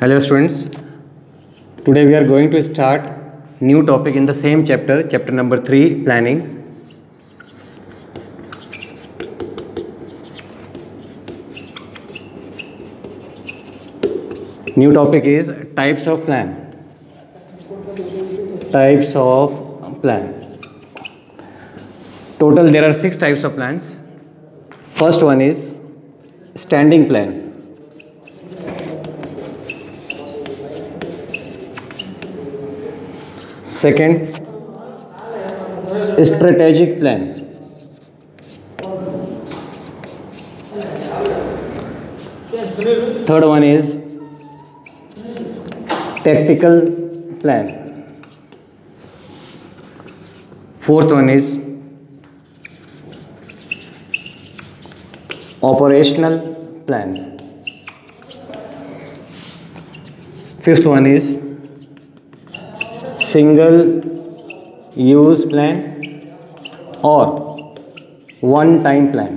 Hello students, today we are going to start new topic in the same chapter, chapter number 3, planning. New topic is types of plan. Types of plan. Total there are 6 types of plans. First one is standing plan. Second, strategic plan. Third one is tactical plan. Fourth one is operational plan. Fifth one is single use plan or one time plan.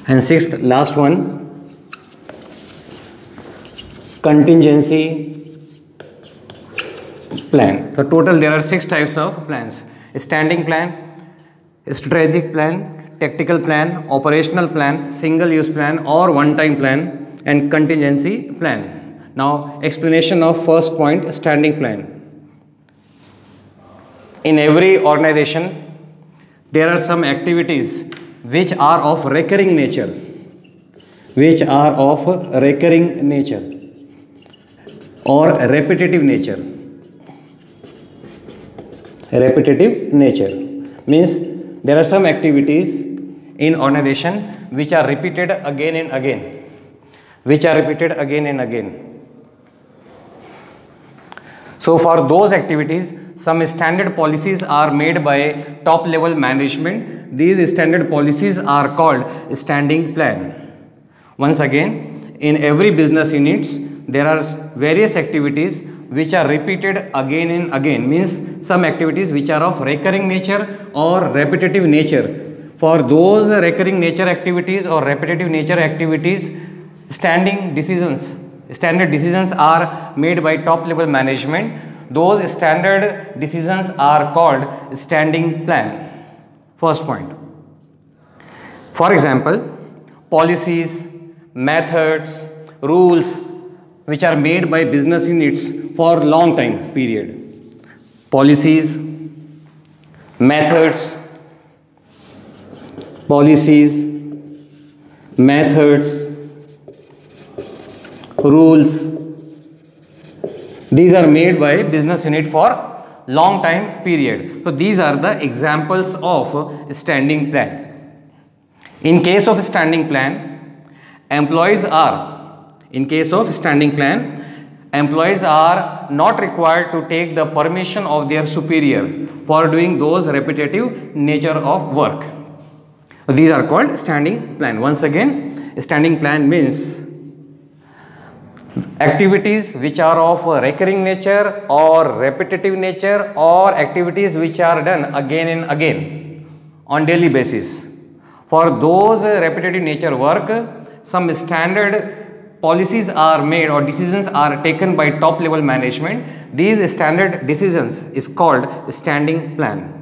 And sixth, last one, contingency plan. So total there are 6 types of plans: standing plan, strategic plan, tactical plan, operational plan, single use plan or one time plan, and contingency plan. Now explanation of first point, standing plan. In every organization there are some activities which are of recurring nature, or repetitive nature. Repetitive nature means there are some activities in organization which are repeated again and again. So for those activities, some standard policies are made by top level management. These standard policies are called standing plan. Once again, in every business units, there are various activities which are repeated again and again, means some activities which are of recurring nature or repetitive nature. For those recurring nature activities or repetitive nature activities, standard decisions are made by top level management. Those standard decisions are called standing plan. First point. For example, policies, methods, rules which are made by business units for long time period. Policies, methods, rules. These are made by business unit for long time period. So these are the examples of standing plan. In case of standing plan, employees are not required to take the permission of their superior for doing those repetitive nature of work. These are called standing plan. Once again, standing plan means activities which are of recurring nature or repetitive nature, or activities which are done again and again on daily basis. For those repetitive nature work, some standard policies are made or decisions are taken by top level management. These standard decisions is called standing plan.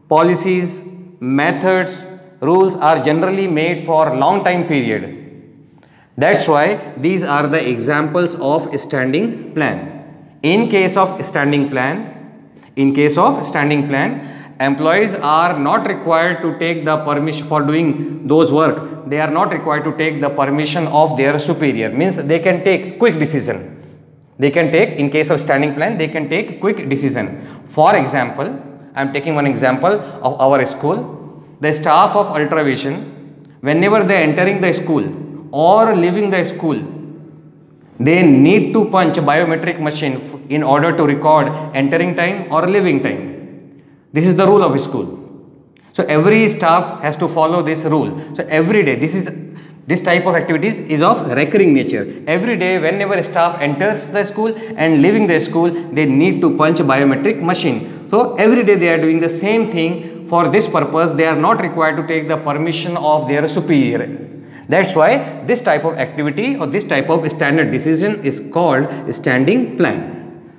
Policies, methods, rules are generally made for long time period. That's why these are the examples of standing plan. In case of standing plan, employees are not required to take the permission for doing those work. They are not required to take the permission of their superior. Means they can take quick decision. In case of standing plan, they can take quick decision. For example, I am taking one example of our school. The staff of Ultravision, whenever they are entering the school or leaving the school, they need to punch biometric machine in order to record entering time or leaving time. This is the rule of school. So every staff has to follow this rule. So every day, this type of activities is of recurring nature. Every day whenever staff enters the school and leaving the school, they need to punch biometric machine. So every day they are doing the same thing. For this purpose, they are not required to take the permission of their superior. That's why this type of activity or this type of standard decision is called standing plan.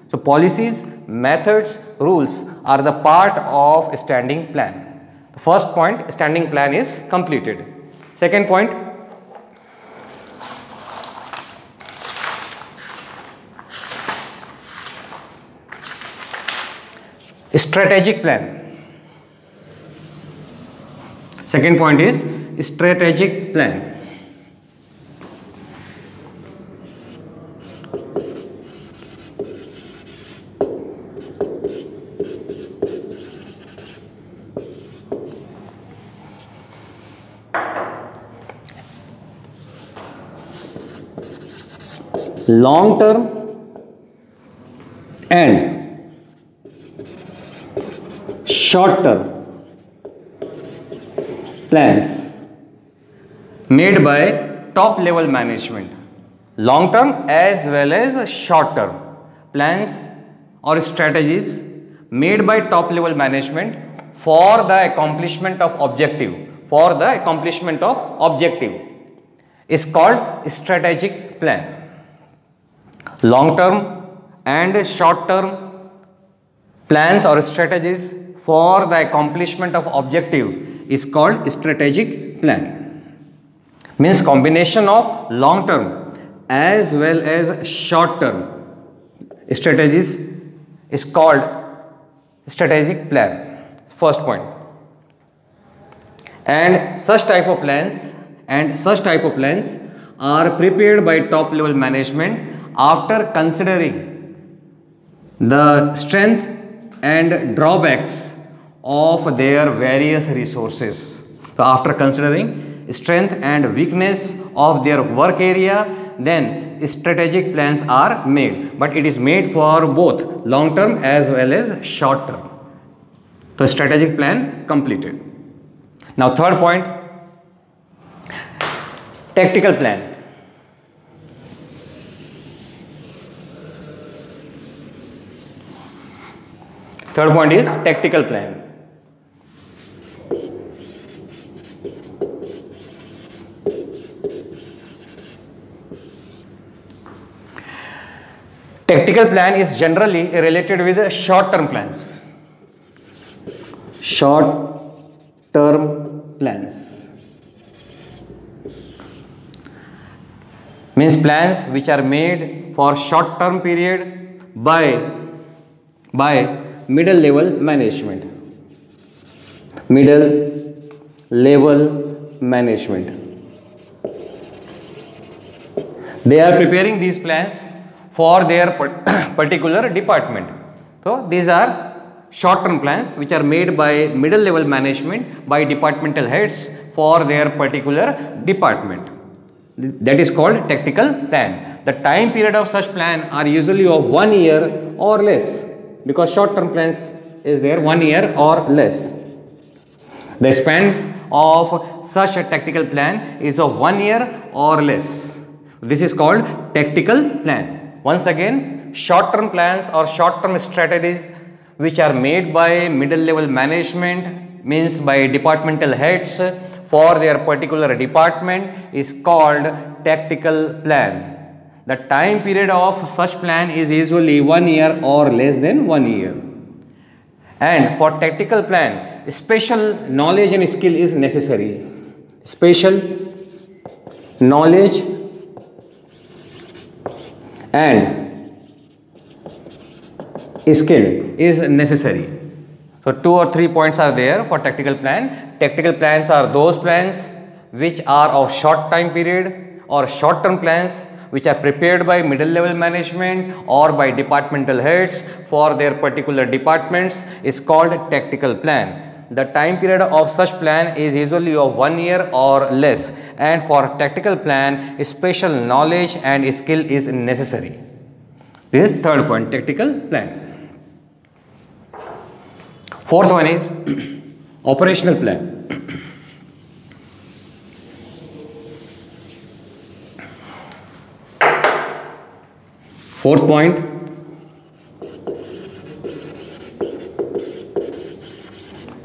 So policies, methods, rules are the part of standing plan. The first point, standing plan is completed. Second point, strategic plan. Second point is strategic plan. Long term and short term plans made by top level management. Long term as well as short term plans or strategies made by top level management for the accomplishment of objective. For the accomplishment of objective is called strategic plan. Long term and short term plans or strategies for the accomplishment of objective is called strategic plan. Means combination of long term as well as short term strategies is called strategic plan. First point. And such type of plans are prepared by top level management after considering the strength and drawbacks of their various resources. So after considering strength and weakness of their work area, then strategic plans are made, but it is made for both long term as well as short term. So strategic plan completed. Now third point, tactical plan. Third point is tactical plan. Tactical plan is generally related with short-term plans. Short-term plans means plans which are made for short-term period by middle level management. Middle level management. They are preparing these plans for their particular department. So these are short-term plans which are made by middle level management by departmental heads for their particular department. That is called tactical plan. The time period of such plan are usually of 1 year or less, because short-term plans is there 1 year or less. The span of such a tactical plan is of 1 year or less. This is called tactical plan. Once again, short-term plans or short-term strategies which are made by middle level management, means by departmental heads for their particular department, is called tactical plan. The time period of such plan is usually 1 year or less than 1 year. And for tactical plan, special knowledge and skill is necessary. Special knowledge and skill is necessary. So 2 or 3 points are there for tactical plan. Tactical plans are those plans which are of short time period, or short term plans which are prepared by middle level management or by departmental heads for their particular departments is called tactical plan. The time period of such plan is usually of 1 year or less, and for tactical plan special knowledge and skill is necessary. This is third point, tactical plan. Fourth one is operational plan. Fourth point,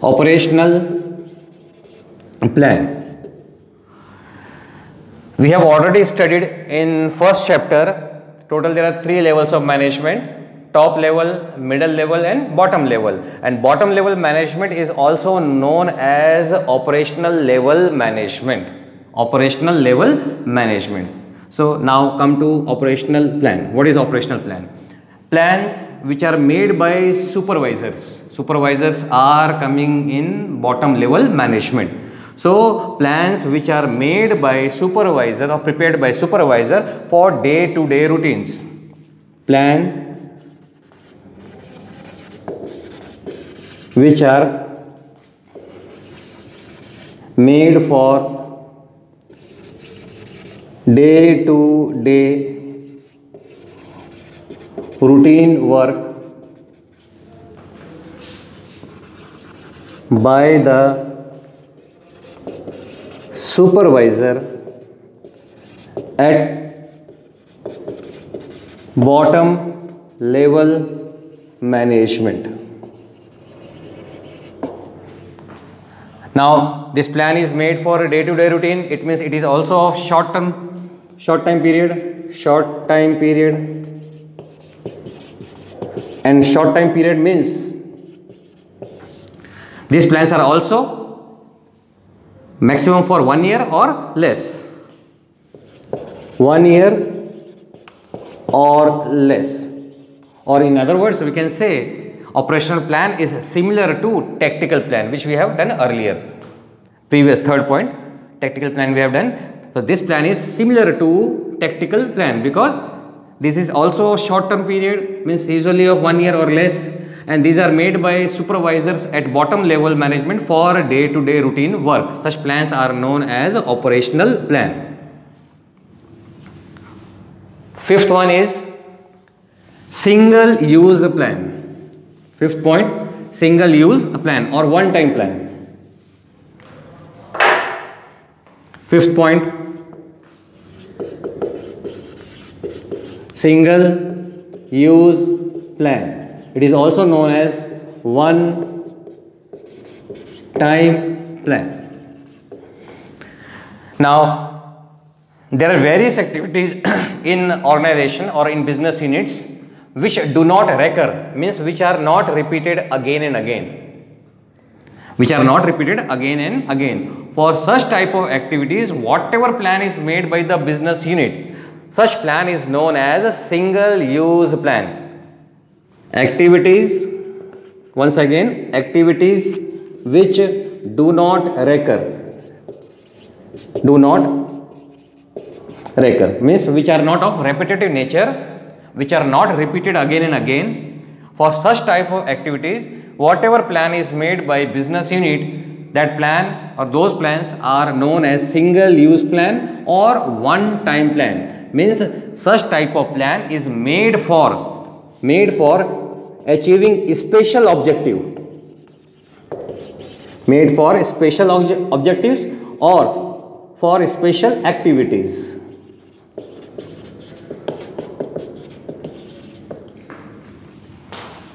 operational plan. We have already studied in first chapter, total there are 3 levels of management: top level, middle level and bottom level. And bottom level management is also known as operational level management. Operational level management. So now come to operational plan. What is operational plan? Plans which are made by supervisors. Supervisors are coming in bottom level management. So plans which are made by supervisor or prepared by supervisor for day-to-day routines. Plan which are made for day-to-day routine work by the supervisor at bottom level management. Now this plan is made for a day-to-day routine. It means it is also of short time period, and short time period means these plans are also maximum for 1 year or less. 1 year or less. Or in other words, we can say operational plan is similar to tactical plan, which we have done earlier. Previous third point, tactical plan we have done. So this plan is similar to tactical plan because this is also short term period, means usually of 1 year or less, and these are made by supervisors at bottom level management for day-to-day routine work. Such plans are known as operational plan. Fifth one is single use plan. Fifth point, single use plan or one time plan. Fifth point, single use plan. It is also known as one time plan. Now, there are various activities in organization or in business units which do not recur, means which are not repeated again and again. Which are not repeated again and again. For such type of activities, whatever plan is made by the business unit, such plan is known as a single use plan. Activities, once again, activities which do not recur. Do not recur means which are not of repetitive nature, which are not repeated again and again. For such type of activities, whatever plan is made by business unit, that plan or those plans are known as single use plan or one time plan. Means such type of plan is made for achieving special objective, made for special objectives or for special activities.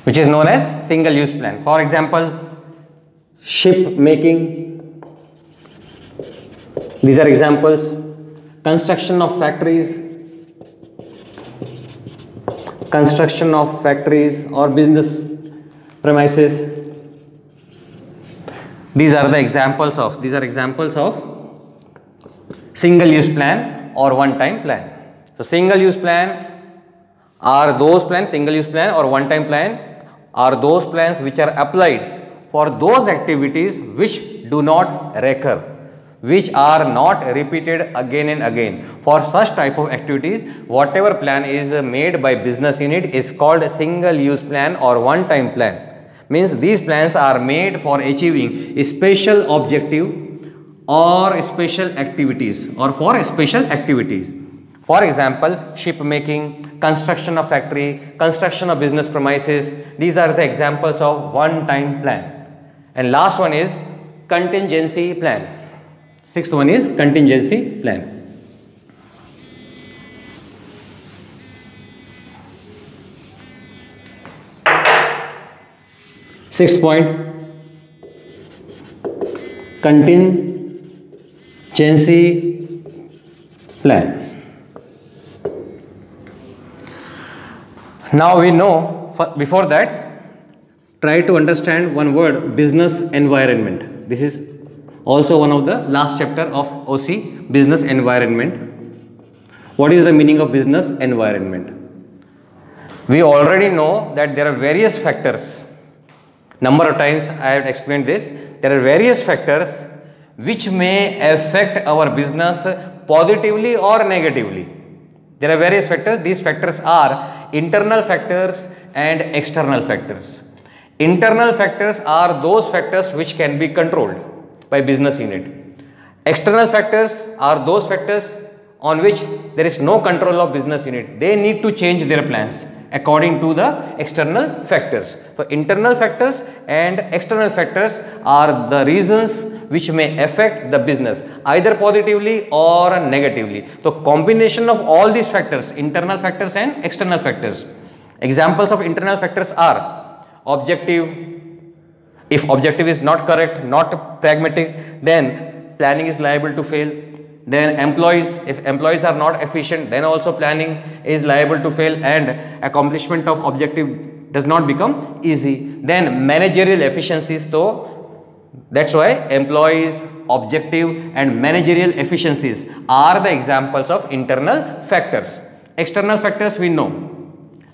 Which is known as single use plan. For example, ship making, these are examples. Construction of factories or business premises. These are examples of single use plan or one time plan. So single use plan are those plans, single use plan or one time plan are those plans which are applied for those activities which do not recur, which are not repeated again and again. For such type of activities, whatever plan is made by business unit is called a single use plan or one time plan. Means these plans are made for achieving a special objective or special activities or for special activities. For example, ship making, construction of factory, construction of business premises. These are the examples of one time plan. And last one is contingency plan. Sixth one is contingency plan. Sixth point, contingency plan. Now we know, before that, try to understand one word, business environment. This is also one of the last chapter of OC, business environment. What is the meaning of business environment? We already know that there are various factors. Number of times I have explained this. There are various factors which may affect our business positively or negatively. There are various factors. These factors are internal factors and external factors. Internal factors are those factors which can be controlled by business unit. External factors are those factors on which there is no control of business unit. They need to change their plans according to the external factors. So, internal factors and external factors are the reasons which may affect the business either positively or negatively. So, combination of all these factors, internal factors and external factors. Examples of internal factors are objective. If objective is not correct, not pragmatic, then planning is liable to fail. Then employees, if employees are not efficient, then also planning is liable to fail and accomplishment of objective does not become easy. Then managerial efficiencies, though, that's why employees, objective and managerial efficiencies are the examples of internal factors. External factors we know,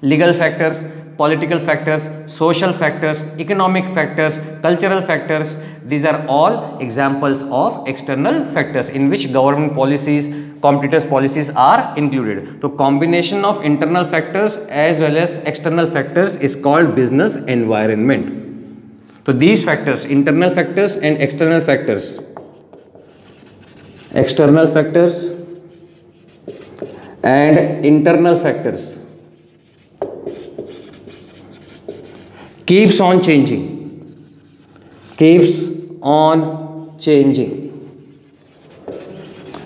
legal factors, political factors, social factors, economic factors, cultural factors. These are all examples of external factors in which government policies, competitors' policies are included. So, combination of internal factors as well as external factors is called business environment. So, these factors, internal factors and external factors and internal factors keeps on changing.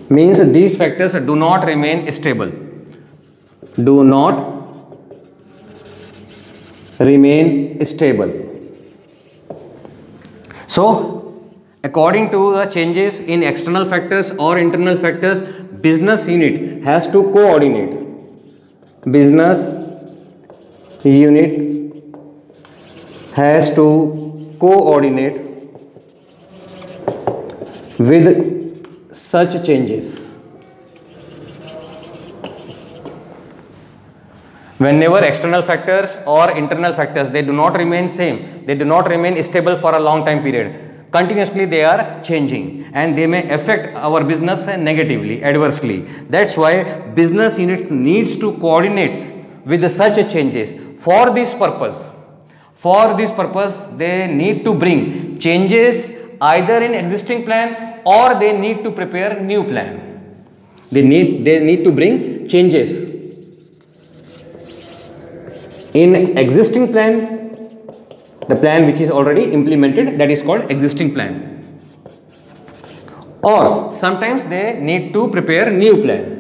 Means these factors do not remain stable. So, according to the changes in external factors or internal factors, business unit has to coordinate. Business unit has to coordinate with such changes. Whenever external factors or internal factors, they do not remain same, they do not remain stable for a long time period. Continuously they are changing and they may affect our business negatively, adversely. That's why business unit needs to coordinate with such changes. For this purpose, they need to bring changes either in existing plan or they need to prepare new plan. They need to bring changes in existing plan, the plan which is already implemented, that is called existing plan. Or sometimes they need to prepare new plan,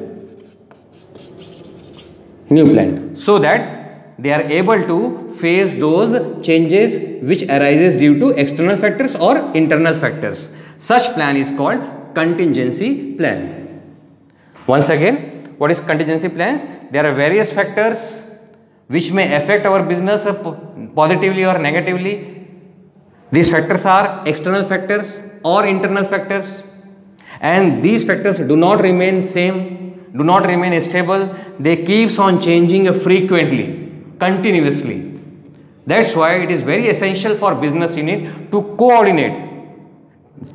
so that they are able to face those changes which arises due to external factors or internal factors. Such plan is called contingency plan. Once again, what is contingency plans? There are various factors which may affect our business positively or negatively. These factors are external factors or internal factors, and these factors do not remain same, do not remain stable. They keeps on changing frequently, continuously. That's why it is very essential for business unit to coordinate,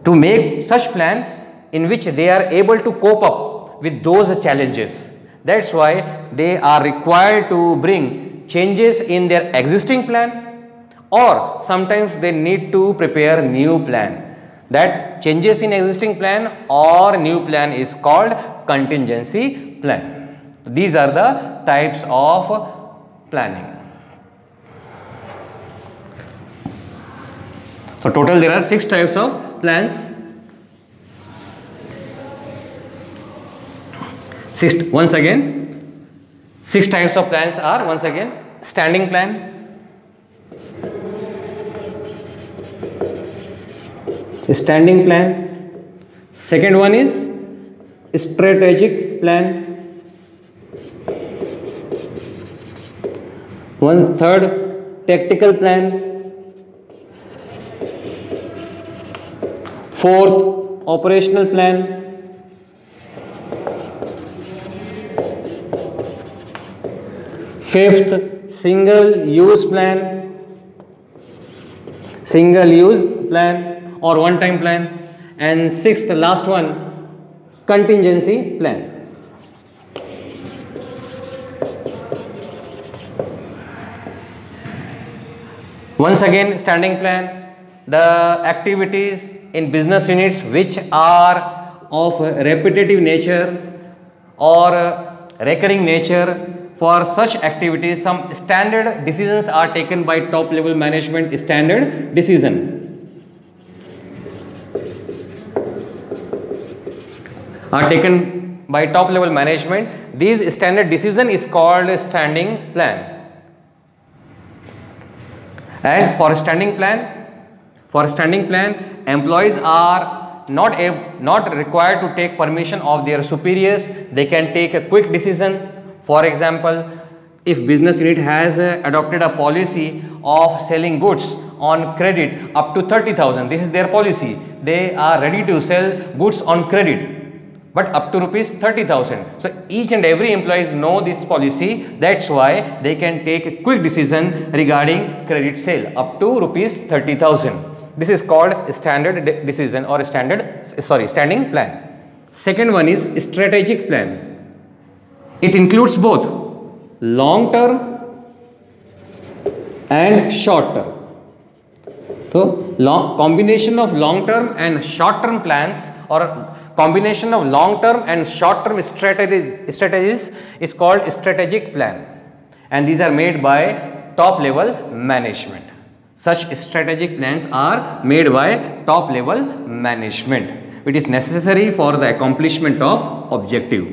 to make such plan in which they are able to cope up with those challenges. That's why they are required to bring changes in their existing plan, or sometimes they need to prepare new plan. That changes in existing plan or new plan is called contingency plan. These are the types of planning. So, total there are 6 types of plans. Once again, 6 types of plans are, once again, standing plan, second one is strategic plan. One third, tactical plan. Fourth, operational plan. Fifth, single use plan or one time plan. And sixth, last one, contingency plan. Once again, standing plan, the activities in business units which are of repetitive nature or recurring nature. For such activities, some standard decisions are taken by top level management. Standard decision are taken by top level management. These standard decision is called standing plan. And for a standing plan, employees are not required to take permission of their superiors. They can take a quick decision. For example, if business unit has adopted a policy of selling goods on credit up to 30,000, this is their policy. They are ready to sell goods on credit, but up to rupees 30,000. So each and every employees know this policy. That's why they can take a quick decision regarding credit sale up to rupees 30,000. This is called standard decision or standing plan. Second one is strategic plan. It includes both long term and short term. So combination of long term and short term plans or combination of long term and short term strategies is called strategic plan, and these are made by top level management. Such strategic plans are made by top level management, which is necessary for the accomplishment of objective.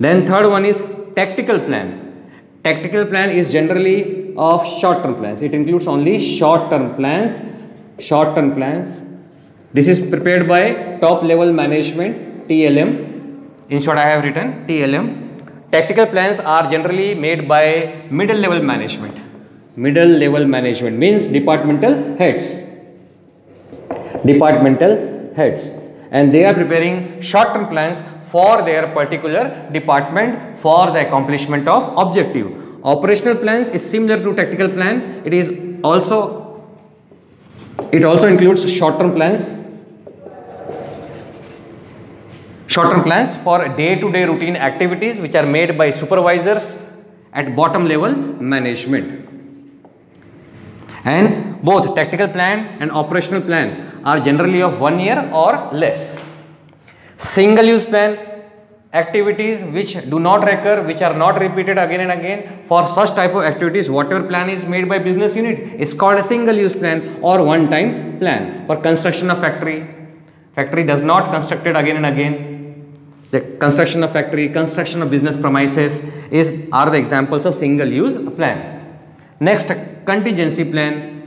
Then third one is tactical plan. Tactical plan is generally of short term plans. It includes only short term plans. This is prepared by top level management, TLM. In short, I have written TLM. Tactical plans are generally made by middle level management. Middle level management means departmental heads. And they are preparing short term plans for their particular department for the accomplishment of objective. Operational plans is similar to tactical plan. It also includes short term plans. Short term plans for day-to-day routine activities which are made by supervisors at bottom level management. And both tactical plan and operational plan are generally of 1 year or less. Single use plan, activities which do not recur, which are not repeated again and again. For such type of activities, whatever plan is made by business unit is called a single use plan or one time plan. For construction of factory does not constructed again and again. The construction of factory, construction of business premises are the examples of single use plan. Next, contingency plan.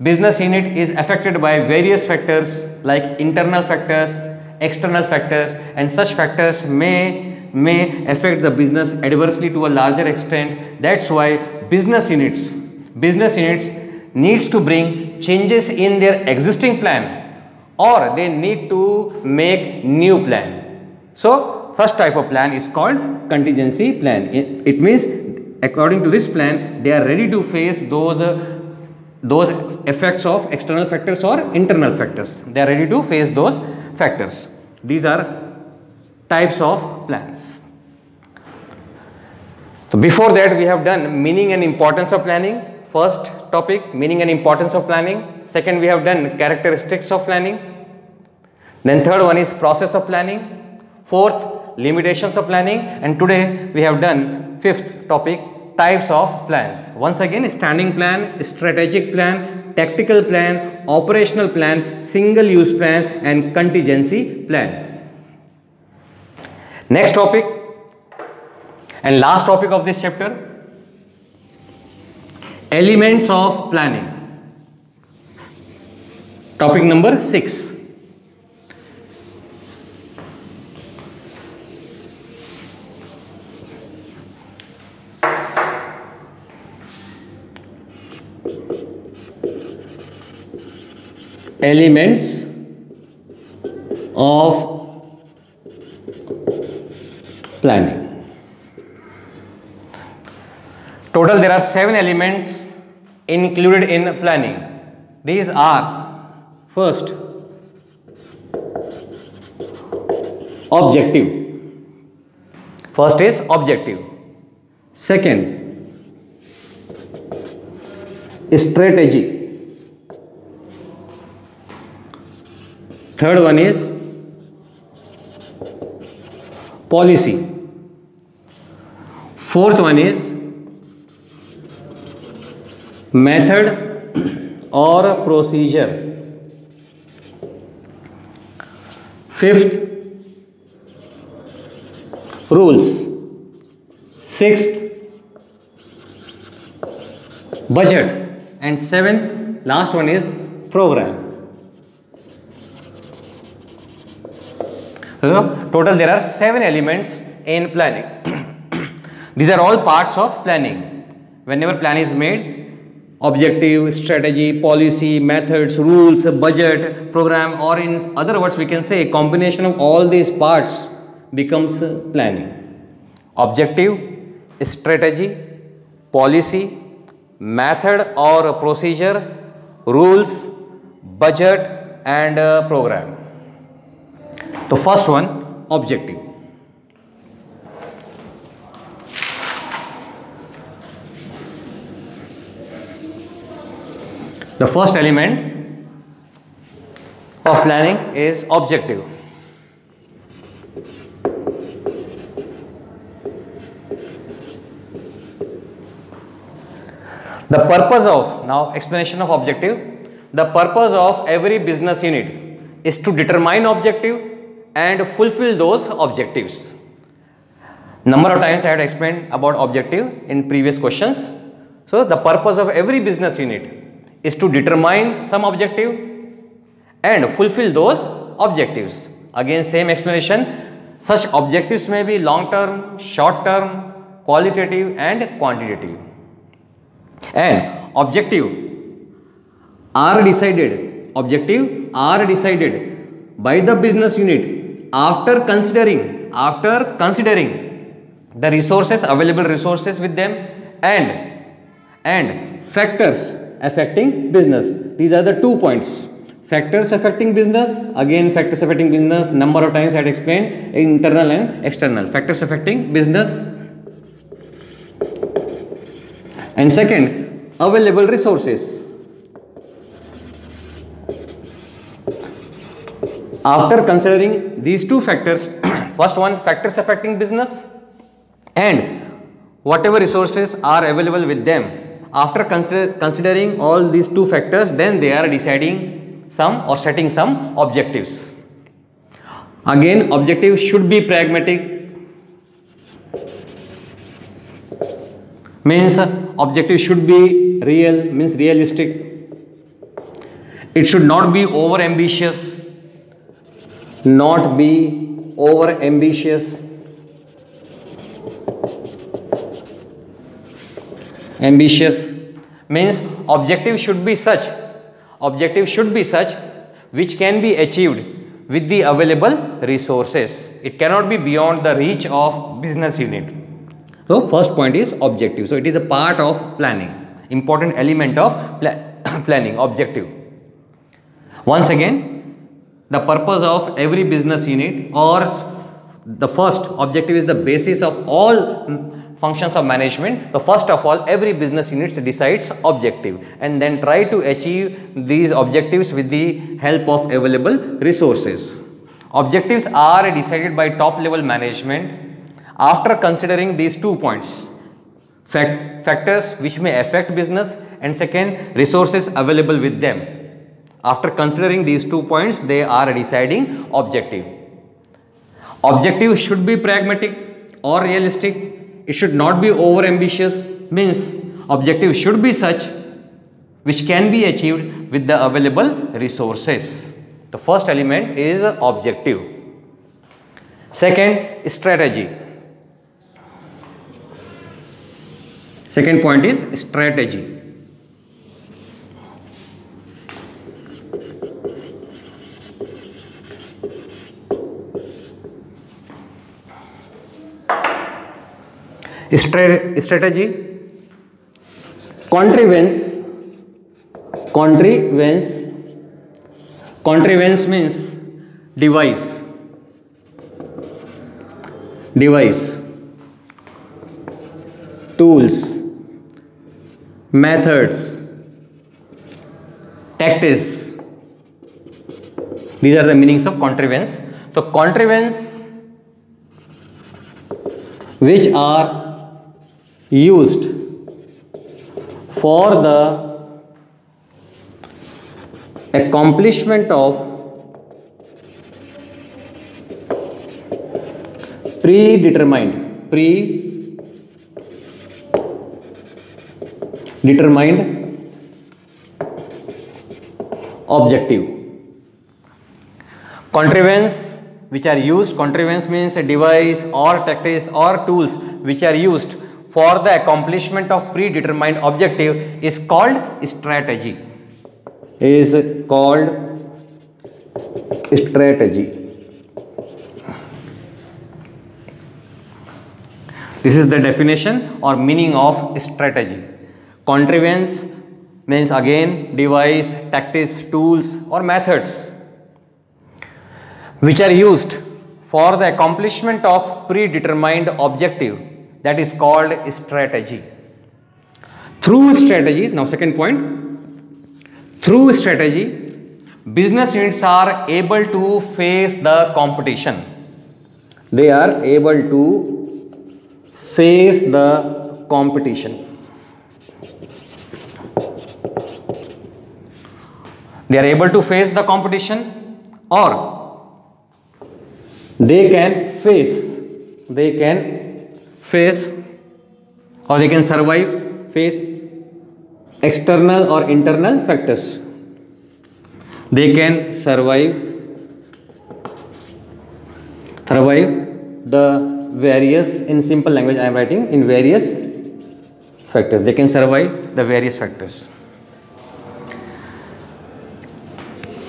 Business unit is affected by various factors like internal factors, external factors, and such factors may affect the business adversely to a larger extent. That's why business units needs to bring changes in their existing plan, or they need to make new plan. So such type of plan is called contingency plan. It means according to this plan they are ready to face those effects of external factors or internal factors. They are ready to face those factors. These are types of plans. So before that we have done meaning and importance of planning. First topic, meaning and importance of planning. Second, we have done characteristics of planning. Then third one is process of planning. Fourth, limitations of planning. And today we have done fifth topic, types of plans. Once again, standing plan, strategic plan, tactical plan, operational plan, single use plan, and contingency plan. Next topic and last topic of this chapter, elements of planning. Topic number 6. elements of planning. Total there are 7 elements included in planning. These are: first, objective. First is objective. Second, strategy. Third one is policy. Fourth one is method or procedure. Fifth, rules. Sixth, budget. And seventh, last one is program. Total there are 7 elements in planning. These are all parts of planning. Whenever plan is made, objective, strategy, policy, methods, rules, budget, program, or in other words we can say a combination of all these parts becomes planning. Objective, strategy, policy, method or procedure, rules, budget and program. The first one, objective. The first element of planning is objective. The purpose of, now explanation of objective. The purpose of every business unit is to determine objective and fulfill those objectives. Number of times I had explained about objective in previous questions. So the purpose of every business unit is to determine some objective and fulfill those objectives. Again same explanation. Such objectives may be long term, short term, qualitative and quantitative. And objective are decided by the business unit after considering the resources, available resources with them and factors affecting business. These are the 2 points. Factors affecting business, again factors affecting business, number of times I had explained, internal and external. Factors affecting business. And second, available resources. After considering these 2 factors, first one, factors affecting business and whatever resources are available with them. After considering all these 2 factors, then they are deciding some or setting some objectives. Again, objective should be pragmatic. Means objective should be real, means realistic. It should not be over ambitious. Not be over ambitious. Ambitious means objective should be such which can be achieved with the available resources. It cannot be beyond the reach of business unit. So first point is objective. So it is a part of planning, important element of planning, objective. Once again, the purpose of every business unit, or the first objective is the basis of all functions of management. So first of all, every business unit decides objective and then try to achieve these objectives with the help of available resources. Objectives are decided by top level management after considering these 2 points: factors which may affect business, and second, resources available with them. After considering these 2 points, they are deciding objective. Objective should be pragmatic or realistic. It should not be over ambitious, means objective should be such which can be achieved with the available resources. The first element is objective. Second, strategy. Second point is strategy. Strategy. Contrivance. Contrivance means device. Tools, methods, tactics. These are the meanings of contrivance. So contrivance which are used for the accomplishment of predetermined objective. Contrivance which are used, contrivance means a device or tactics or tools which are used for the accomplishment of predetermined objective is called strategy. This is the definition or meaning of strategy. Contrivance means again device, tactics, tools or methods which are used for the accomplishment of predetermined objective, that is called strategy. Through strategy, now second point, through strategy, business units are able to face the competition. They are able to face the competition. They are able to face the competition, or they can face or they can face external or internal factors. They can survive the various, in simple language I am writing, in various factors. They can survive the various factors.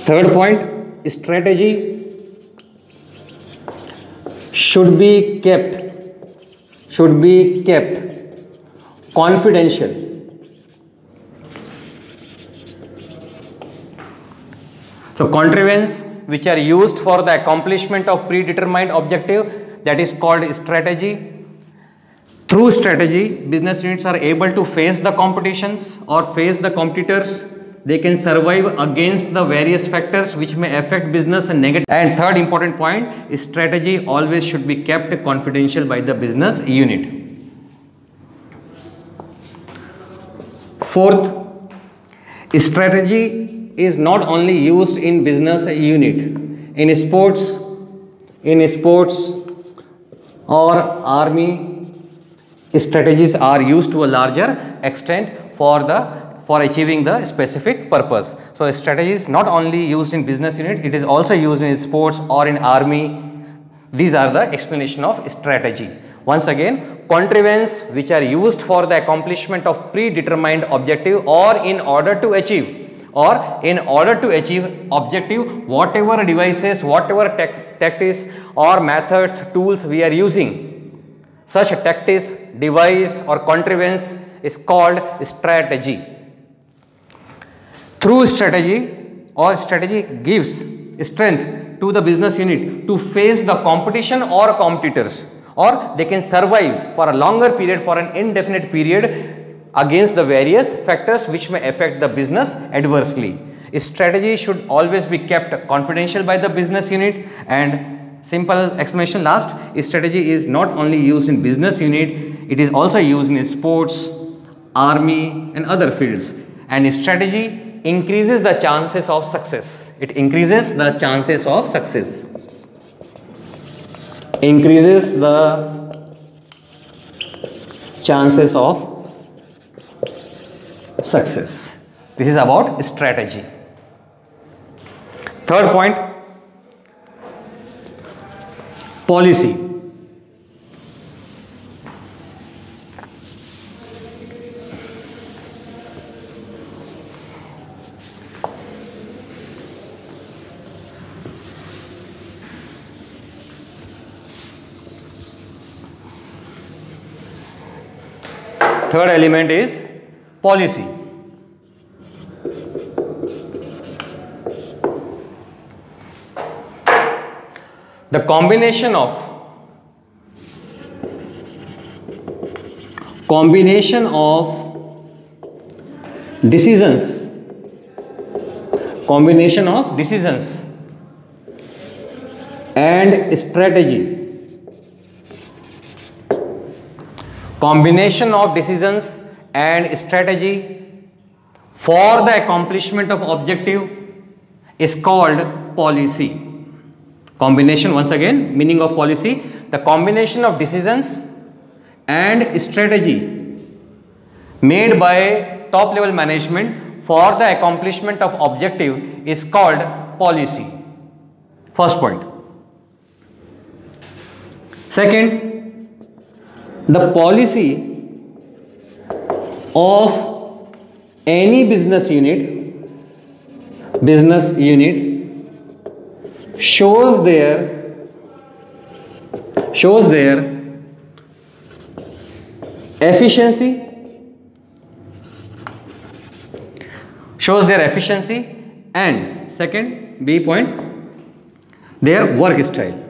Third point, strategy should be kept confidential. So contrivance which are used for the accomplishment of predetermined objective, that is called strategy. Through strategy, business units are able to face the competitions or face the competitors. They can survive against the various factors which may affect business and negative. And third important point is strategy always should be kept confidential by the business unit. Fourth, strategy is not only used in business unit. In sports or army, strategies are used to a larger extent for achieving the specific purpose. So strategy is not only used in business unit, it is also used in sports or in army. These are the explanation of strategy. Once again, contrivance which are used for the accomplishment of predetermined objective or in order to achieve objective, whatever devices, whatever tactics or methods, tools we are using, such tactics, device or contrivance is called strategy. Through strategy gives strength to the business unit to face the competition or competitors, or they can survive for a longer period, for an indefinite period, against the various factors which may affect the business adversely. Strategy should always be kept confidential by the business unit. And simple explanation last, strategy is not only used in business unit, it is also used in sports, army and other fields. And strategy increases the chances of success. It increases the chances of success. Increases the chances of success. This is about strategy. Third point, policy. Third element is policy. The combination of decisions and strategy. Combination of decisions and strategy for the accomplishment of objective is called policy. Combination, once again, meaning of policy: the combination of decisions and strategy made by top level management for the accomplishment of objective is called policy. First point. Second, the policy of any business unit shows their efficiency and second, B point, their work style.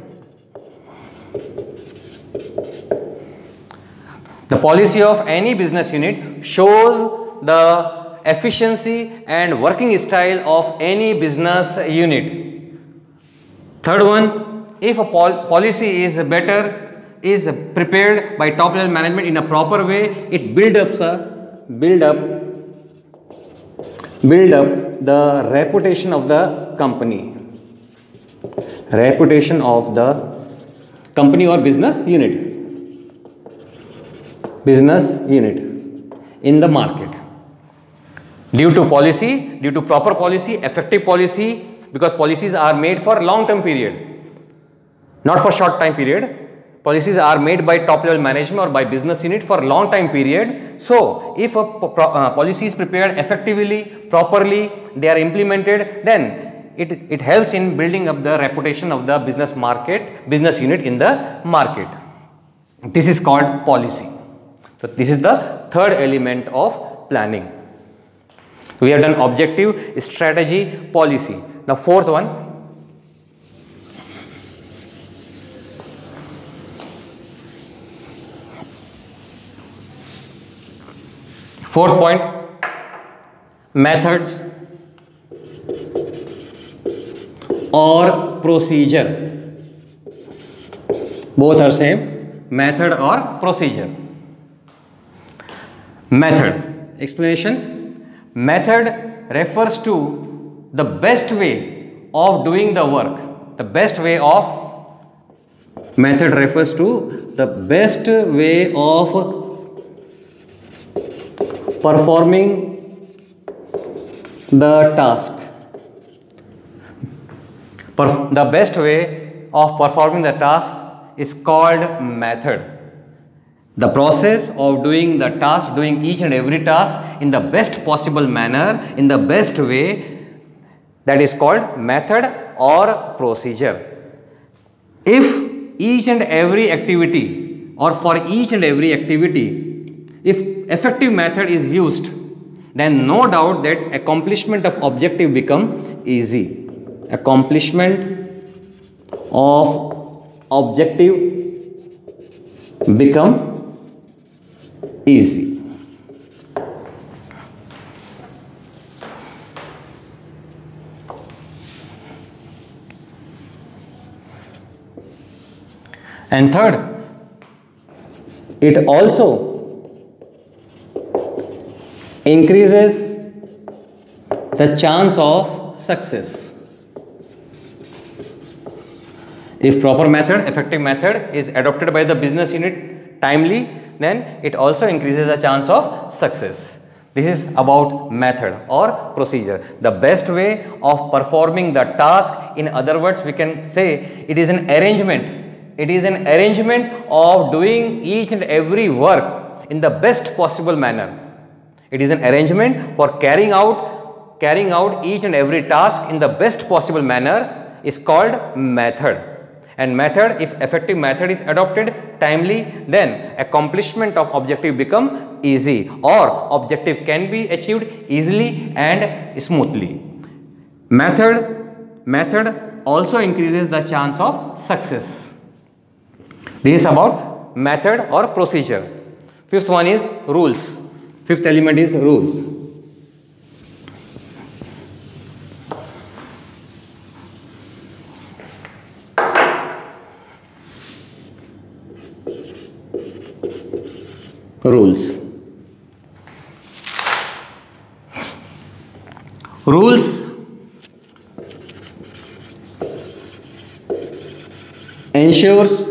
The policy of any business unit shows the efficiency and working style of any business unit. Third one, if a policy is prepared by top level management in a proper way, it build up the reputation of the company or business unit in the market. Due to proper policy, effective policy, because policies are made for long term period, not for short time period. Policies are made by top level management or by business unit for long time period. So if a policy is prepared effectively, properly, they are implemented, then it helps in building up the reputation of the business unit in the market. This is called policy. So this is the third element of planning. We have done objective, strategy, policy. Now fourth one. Fourth point, methods or procedure. Both are same, method or procedure. Method, explanation. Method refers to the best way of doing the work. Method refers to the best way of performing the task. The best way of performing the task is called method. The process of doing the task, doing each and every task in the best possible manner, in the best way, that is called method or procedure. If each and every activity, or for each and every activity, if effective method is used, then no doubt that accomplishment of objective become easy. Accomplishment of objective become easy. And third, it also increases the chance of success. If proper method, effective method is adopted by the business unit timely, then it also increases the chance of success. This is about method or procedure, the best way of performing the task. In other words, we can say it is an arrangement. It is an arrangement of doing each and every work in the best possible manner. It is an arrangement for carrying out each and every task in the best possible manner is called method. And method, if effective method is adopted, timely, then accomplishment of objective become easy, or objective can be achieved easily and smoothly. Method also increases the chance of success. This is about method or procedure. Fifth one is rules. Fifth element is rules. Rules ensures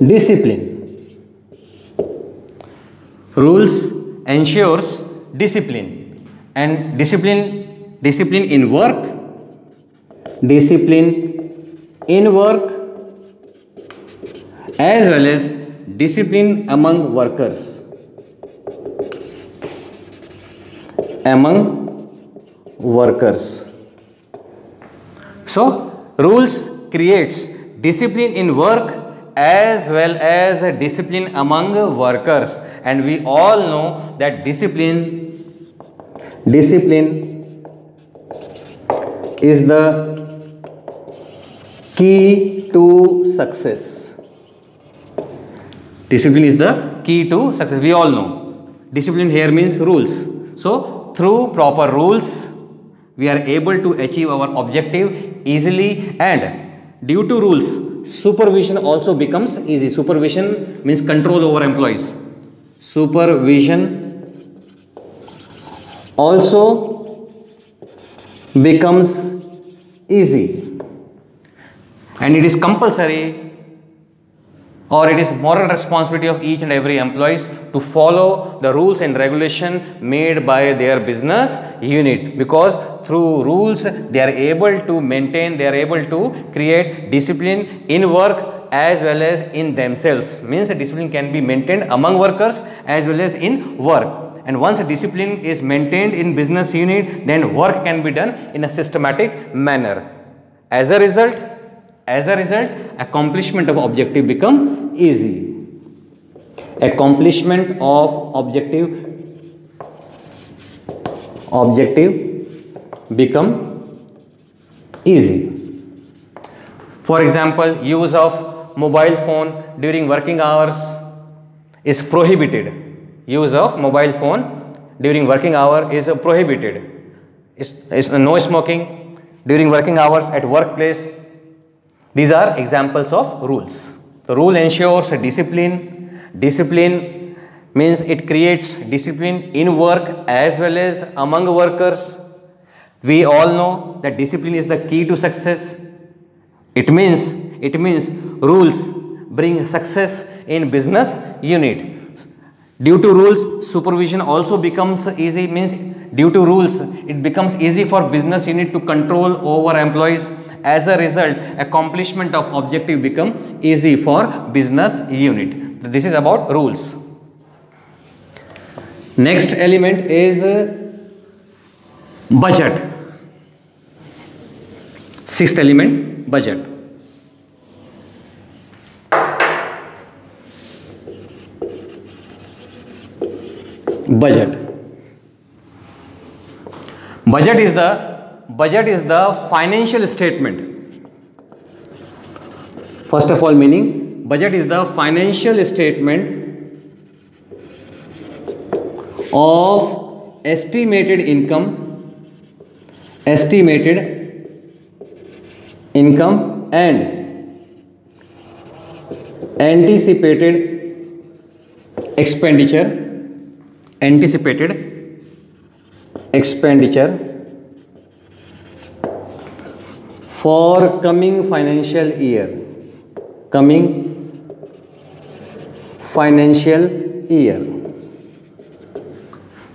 discipline. Rules ensures discipline, and discipline in work, as well as discipline among workers. So rules creates discipline in work as well as discipline among workers, and we all know that discipline is the key to success. Discipline is the key to success. We all know discipline here means rules. So through proper rules we are able to achieve our objective easily, and due to rules supervision also becomes easy. Supervision means control over employees. Supervision also becomes easy, and it is compulsory, or it is moral responsibility of each and every employees to follow the rules and regulation made by their business unit, because through rules they are able to maintain, they are able to create discipline in work as well as in themselves. Means discipline can be maintained among workers as well as in work, and once a discipline is maintained in business unit, then work can be done in a systematic manner. As a result, accomplishment of objective become easy. Accomplishment of objective become easy. For example, use of mobile phone during working hours is prohibited. Use of mobile phone during working hour is prohibited. Is no smoking during working hours at workplace. These are examples of rules. The rule ensures discipline. Discipline means it creates discipline in work as well as among workers. We all know that discipline is the key to success. It means rules bring success in business unit. Due to rules, supervision also becomes easy. Means due to rules, it becomes easy for business unit to control over employees. As a result, accomplishment of objective become easy for business unit. This is about rules. Next element is budget. Sixth element, budget. Budget is the financial statement. First of all, meaning budget is the financial statement of estimated income and anticipated expenditure for coming financial year.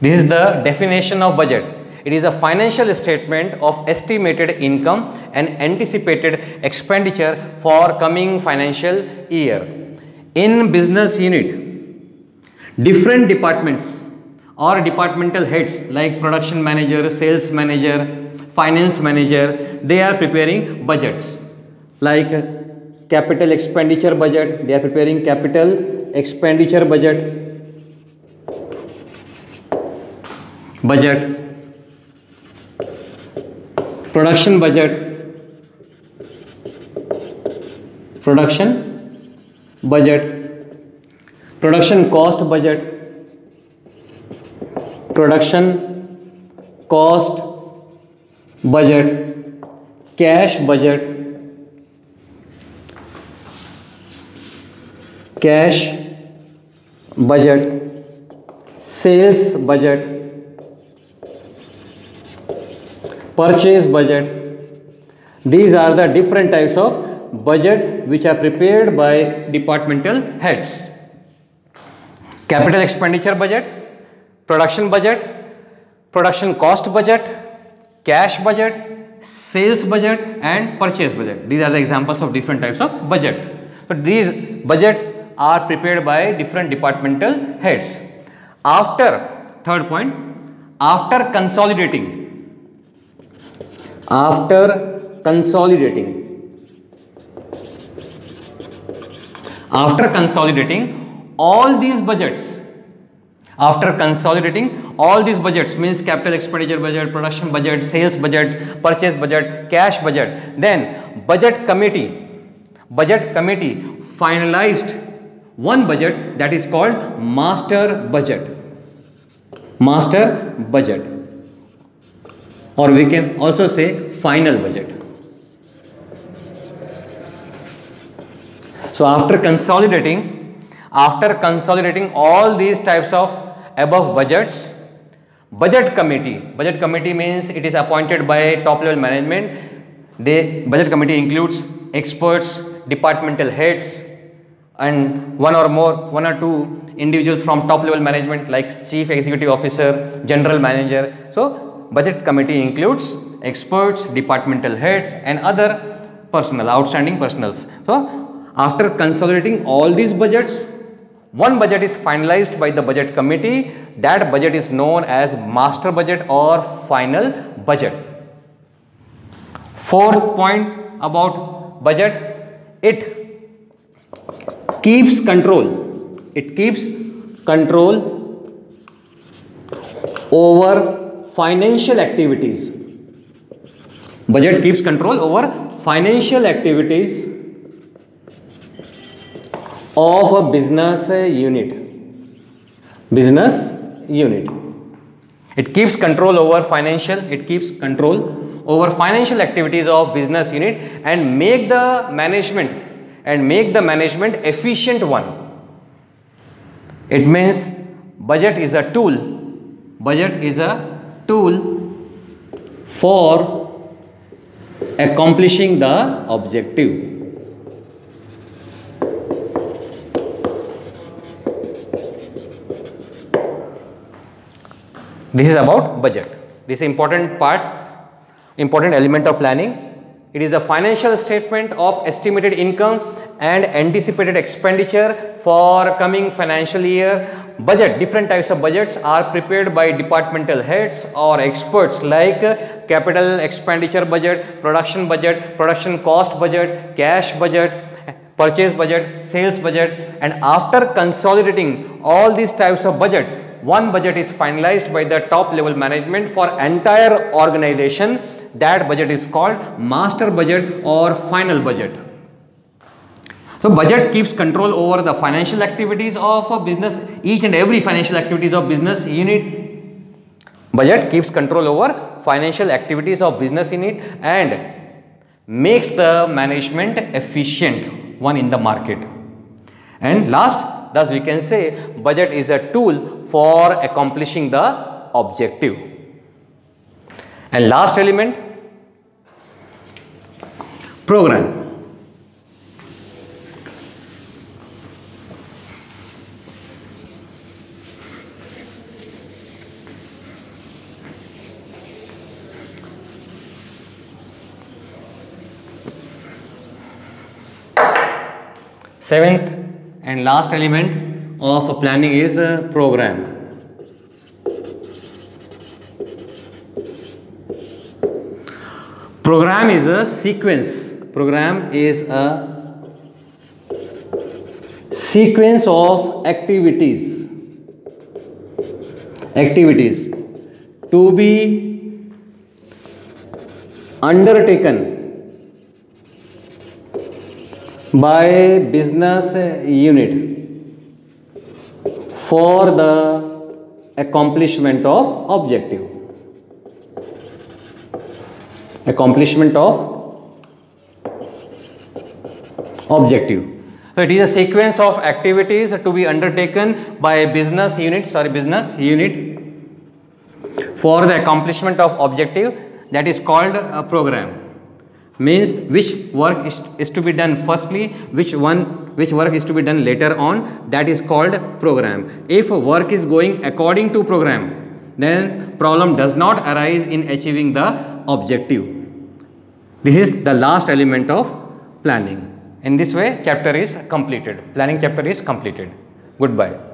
This is the definition of budget. It is a financial statement of estimated income and anticipated expenditure for coming financial year. In business unit, different departments or departmental heads like production manager, sales manager, finance manager, they are preparing budgets. Like capital expenditure budget. They are preparing capital expenditure budget. Production budget. Production cost budget. Cash budget. Sales budget. Purchase budget. These are the different types of budget which are prepared by departmental heads. Capital expenditure budget, production budget, production cost budget, cash budget, sales budget and purchase budget. These are the examples of different types of budget. So these budget are prepared by different departmental heads. Third point, after consolidating all these budgets, means capital expenditure budget, production budget, sales budget, purchase budget, cash budget, then budget committee finalized one budget that is called master budget, or we can also say final budget. So after consolidating all these types of above budgets, budget committee means it is appointed by top level management. Budget committee includes experts, departmental heads and one or two individuals from top level management like chief executive officer, general manager. So budget committee includes experts, departmental heads and other personnel, outstanding personnels. So after consolidating all these budgets, one budget is finalized by the budget committee. That budget is known as master budget or final budget. Fourth point about budget, it keeps control over financial activities. Budget keeps control over financial activities of a business unit. It keeps control over financial activities of business unit and make the management efficient one. It means budget is a tool for accomplishing the objective. This is about budget. This is important element of planning. It is a financial statement of estimated income and anticipated expenditure for coming financial year. Budget, different types of budgets are prepared by departmental heads or experts like capital expenditure budget, production cost budget, cash budget, purchase budget, sales budget, and after consolidating all these types of budget, one budget is finalized by the top level management for entire organization. That budget is called master budget or final budget. So budget keeps control over the financial activities of a business, each and every financial activities of business unit. Budget keeps control over financial activities of business unit and makes the management efficient one in the market. And last, thus we can say budget is a tool for accomplishing the objective. And last element, program. Seventh and last element of planning is a program. Program is a sequence. Program is a sequence of activities to be undertaken by business unit for the accomplishment of objective. So it is a sequence of activities to be undertaken by a business unit for the accomplishment of objective, that is called a program. Means which work is to be done firstly, which work is to be done later on, that is called program. If work is going according to program, then problem does not arise in achieving the objective. This is the last element of planning. In this way, chapter is completed. Planning chapter is completed. Goodbye.